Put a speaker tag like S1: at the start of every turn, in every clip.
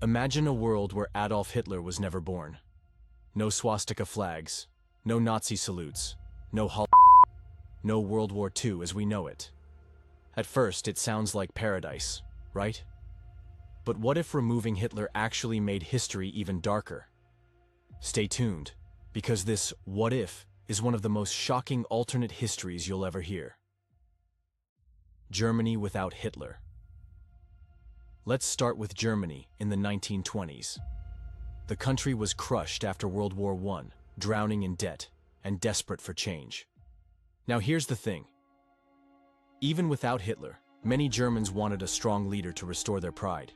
S1: Imagine a world where Adolf Hitler was never born. No swastika flags, no Nazi salutes, no World War II as we know it. At first, it sounds like paradise, right? But what if removing Hitler actually made history even darker? Stay tuned, because this what if is one of the most shocking alternate histories you'll ever hear. Germany without Hitler. Let's start with Germany in the 1920s. The country was crushed after World War I, drowning in debt and desperate for change. Now here's the thing. Even without Hitler, many Germans wanted a strong leader to restore their pride.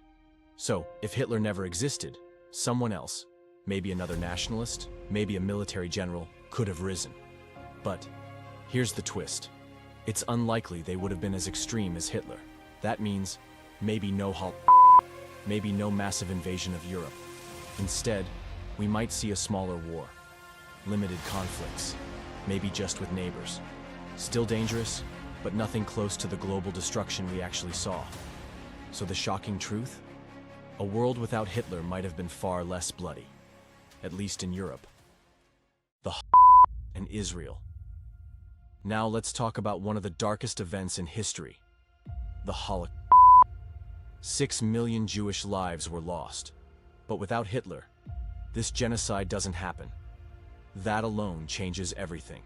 S1: So, if Hitler never existed, someone else, maybe another nationalist, maybe a military general, could have risen. But here's the twist. It's unlikely they would have been as extreme as Hitler. That means maybe no massive invasion of Europe. Instead, we might see a smaller war, limited conflicts, maybe just with neighbors. Still dangerous, but nothing close to the global destruction we actually saw. So the shocking truth? A world without Hitler might have been far less bloody, at least in Europe. The and Israel. Now let's talk about one of the darkest events in history, the Holocaust. 6 million Jewish lives were lost. But without Hitler, this genocide doesn't happen. That alone changes everything.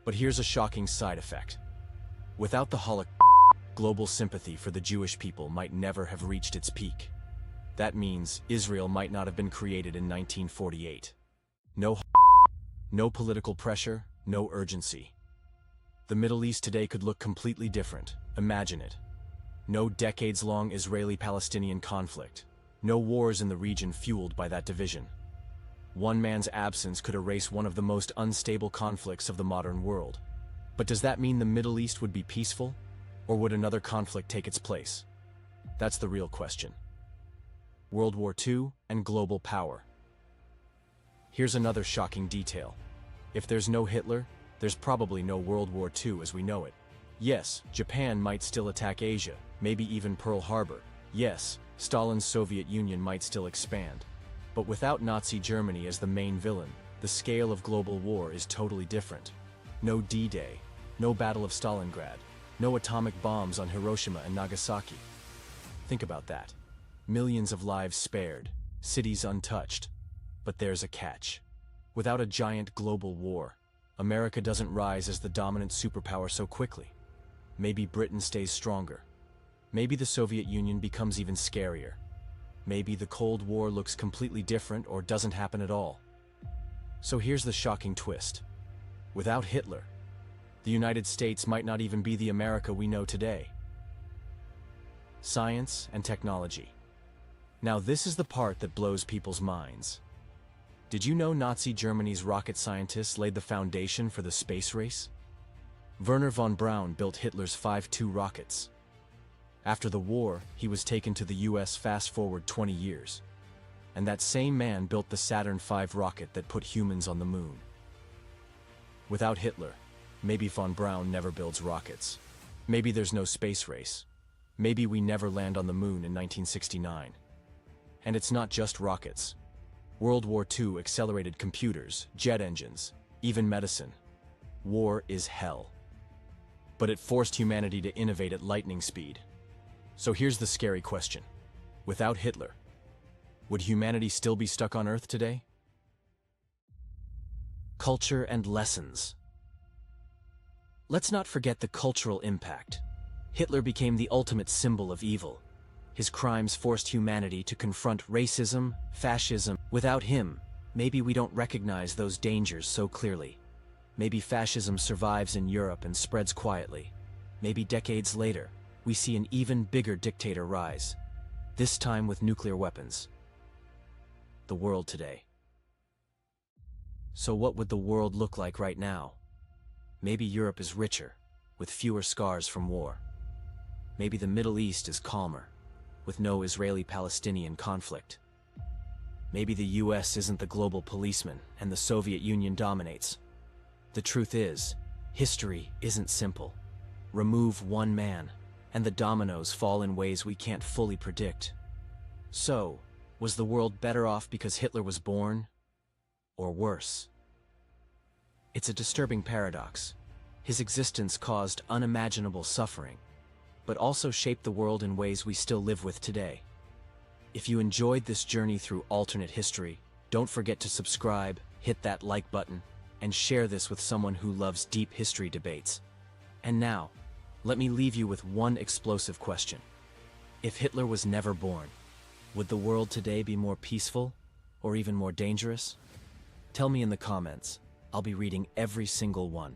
S1: But here's a shocking side effect. Without the Holocaust, global sympathy for the Jewish people might never have reached its peak. That means Israel might not have been created in 1948. No political pressure, no urgency. The Middle East today could look completely different. Imagine it. No decades-long Israeli-Palestinian conflict. No wars in the region fueled by that division. One man's absence could erase one of the most unstable conflicts of the modern world. But does that mean the Middle East would be peaceful? Or would another conflict take its place? That's the real question. World War II and global power. Here's another shocking detail. If there's no Hitler, there's probably no World War II as we know it. Yes, Japan might still attack Asia, maybe even Pearl Harbor. Yes, Stalin's Soviet Union might still expand. But without Nazi Germany as the main villain, the scale of global war is totally different. No D-Day, no Battle of Stalingrad, no atomic bombs on Hiroshima and Nagasaki. Think about that. Millions of lives spared, cities untouched. But there's a catch. Without a giant global war, America doesn't rise as the dominant superpower so quickly. Maybe Britain stays stronger. Maybe the Soviet Union becomes even scarier. Maybe the Cold War looks completely different or doesn't happen at all. So here's the shocking twist. Without Hitler, the United States might not even be the America we know today. Science and technology. Now this is the part that blows people's minds. Did you know Nazi Germany's rocket scientists laid the foundation for the space race? Werner von Braun built Hitler's 5-2 rockets. After the war, he was taken to the US fast-forward 20 years. And that same man built the Saturn V rocket that put humans on the moon. Without Hitler, maybe von Braun never builds rockets. Maybe there's no space race. Maybe we never land on the moon in 1969. And it's not just rockets. World War II accelerated computers, jet engines, even medicine. War is hell. But it forced humanity to innovate at lightning speed. So here's the scary question. Without Hitler, would humanity still be stuck on Earth today? Culture and lessons. Let's not forget the cultural impact. Hitler became the ultimate symbol of evil. His crimes forced humanity to confront racism, fascism. Without him, maybe we don't recognize those dangers so clearly. Maybe fascism survives in Europe and spreads quietly. Maybe decades later, we see an even bigger dictator rise, this time with nuclear weapons. The world today. So what would the world look like right now? Maybe Europe is richer, with fewer scars from war. Maybe the Middle East is calmer, with no Israeli-Palestinian conflict. Maybe the US isn't the global policeman and the Soviet Union dominates. The truth is, history isn't simple. Remove one man, and the dominoes fall in ways we can't fully predict. So, was the world better off because Hitler was born? Or worse? It's a disturbing paradox. His existence caused unimaginable suffering, but also shaped the world in ways we still live with today. If you enjoyed this journey through alternate history, don't forget to subscribe, hit that like button, and share this with someone who loves deep history debates. And now, let me leave you with one explosive question. If Hitler was never born, would the world today be more peaceful or even more dangerous? Tell me in the comments. I'll be reading every single one.